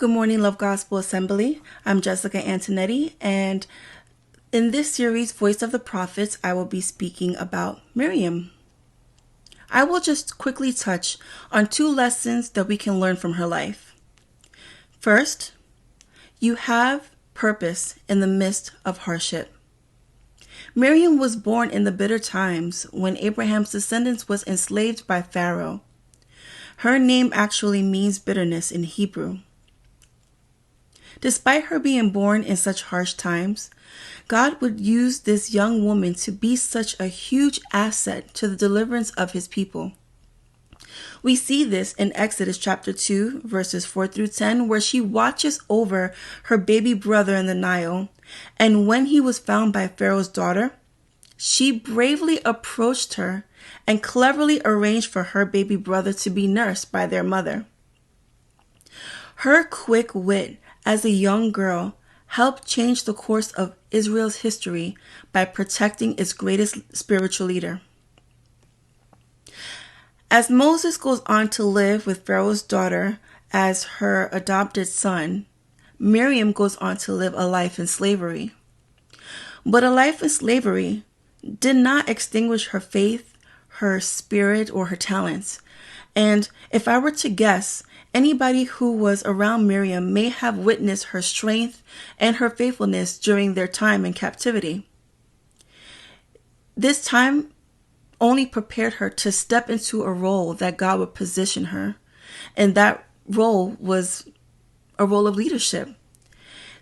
Good morning, Love Gospel Assembly. I'm Jessica Antonetty, and in this series, Voice of the Prophets, I will be speaking about Miriam. I will just quickly touch on two lessons that we can learn from her life. First, you have purpose in the midst of hardship. Miriam was born in the bitter times when Abraham's descendants was enslaved by Pharaoh. Her name actually means bitterness in Hebrew. Despite her being born in such harsh times, God would use this young woman to be such a huge asset to the deliverance of his people. We see this in Exodus chapter 2, verses 4 through 10, where she watches over her baby brother in the Nile, and when he was found by Pharaoh's daughter, she bravely approached her and cleverly arranged for her baby brother to be nursed by their mother. Her quick wit as a young girl helped change the course of Israel's history by protecting its greatest spiritual leader. As Moses goes on to live with Pharaoh's daughter as her adopted son, Miriam goes on to live a life in slavery. But a life in slavery did not extinguish her faith, her spirit, or her talents. And if I were to guess, anybody who was around Miriam may have witnessed her strength and her faithfulness during their time in captivity. This time only prepared her to step into a role that God would position her, and that role was a role of leadership.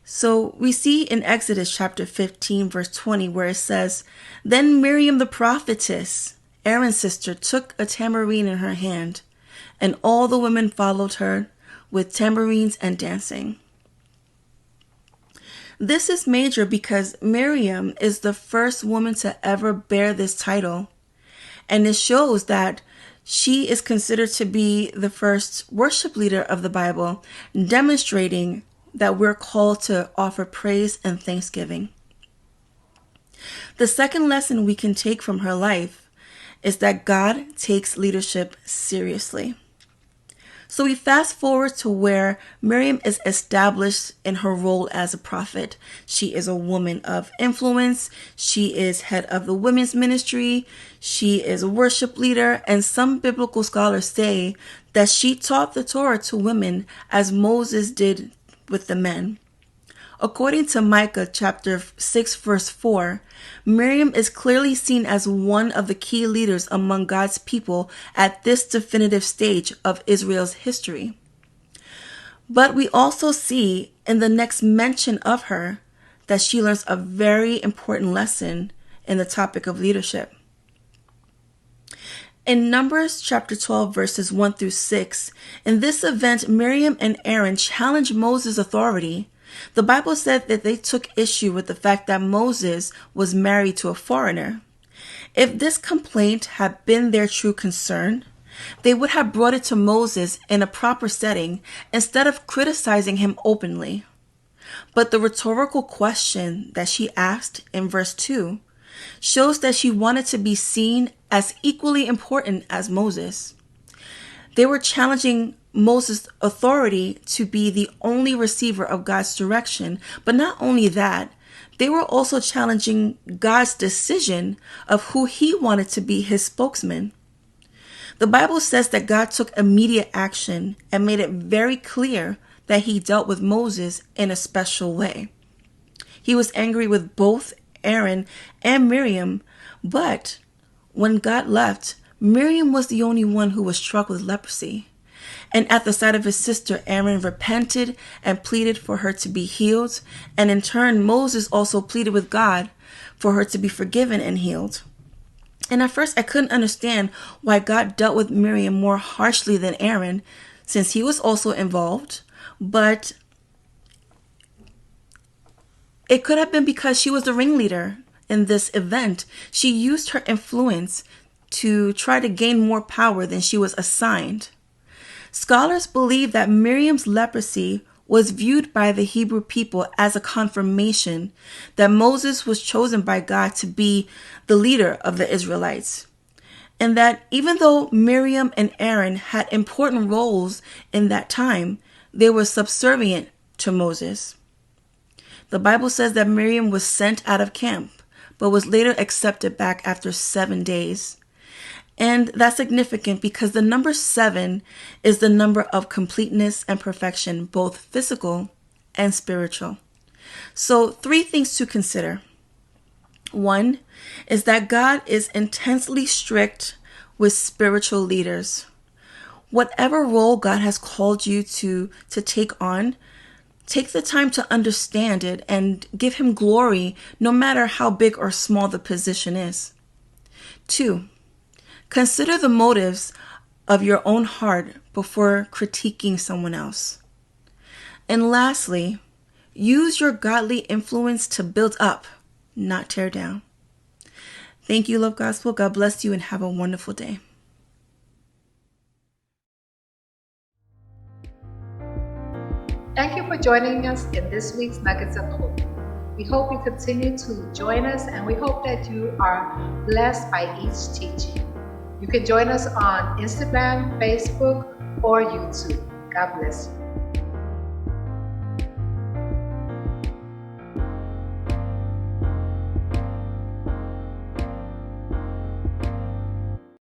So we see in Exodus chapter 15, verse 20, where it says, "Then Miriam the prophetess, Aaron's sister, took a tambourine in her hand, and all the women followed her with tambourines and dancing." This is major because Miriam is the first woman to ever bear this title, and it shows that she is considered to be the first worship leader of the Bible, demonstrating that we're called to offer praise and thanksgiving. The second lesson we can take from her life is that God takes leadership seriously. So we fast forward to where Miriam is established in her role as a prophet. She is a woman of influence. She is head of the women's ministry. She is a worship leader. And some biblical scholars say that she taught the Torah to women as Moses did with the men. According to Micah chapter 6, verse 4, Miriam is clearly seen as one of the key leaders among God's people at this definitive stage of Israel's history. But we also see in the next mention of her that she learns a very important lesson in the topic of leadership. In Numbers chapter 12, verses 1 through 6, in this event, Miriam and Aaron challenged Moses' authority. The Bible said that they took issue with the fact that Moses was married to a foreigner. If this complaint had been their true concern, they would have brought it to Moses in a proper setting instead of criticizing him openly. But the rhetorical question that she asked in verse 2 shows that she wanted to be seen as equally important as Moses. They were challenging Moses' authority to be the only receiver of God's direction, but not only that, they were also challenging God's decision of who he wanted to be his spokesman. The Bible says that God took immediate action and made it very clear that he dealt with Moses in a special way. He was angry with both Aaron and Miriam, but when God left, Miriam was the only one who was struck with leprosy. And at the sight of his sister, Aaron repented and pleaded for her to be healed. And in turn, Moses also pleaded with God for her to be forgiven and healed. And at first, I couldn't understand why God dealt with Miriam more harshly than Aaron, since he was also involved. But it could have been because she was the ringleader in this event. She used her influence to try to gain more power than she was assigned. Scholars believe that Miriam's leprosy was viewed by the Hebrew people as a confirmation that Moses was chosen by God to be the leader of the Israelites. And that even though Miriam and Aaron had important roles in that time, they were subservient to Moses. The Bible says that Miriam was sent out of camp, but was later accepted back after 7 days. And that's significant because the number 7 is the number of completeness and perfection, both physical and spiritual. So 3 things to consider. 1 is that God is intensely strict with spiritual leaders. Whatever role God has called you to take on, take the time to understand it and give him glory no matter how big or small the position is. 2, consider the motives of your own heart before critiquing someone else. And lastly, use your godly influence to build up, not tear down. Thank you, Love Gospel. God bless you and have a wonderful day. Thank you for joining us in this week's Nuggets of Hope. We hope you continue to join us, and we hope that you are blessed by each teaching. You can join us on Instagram, Facebook, or YouTube. God bless you.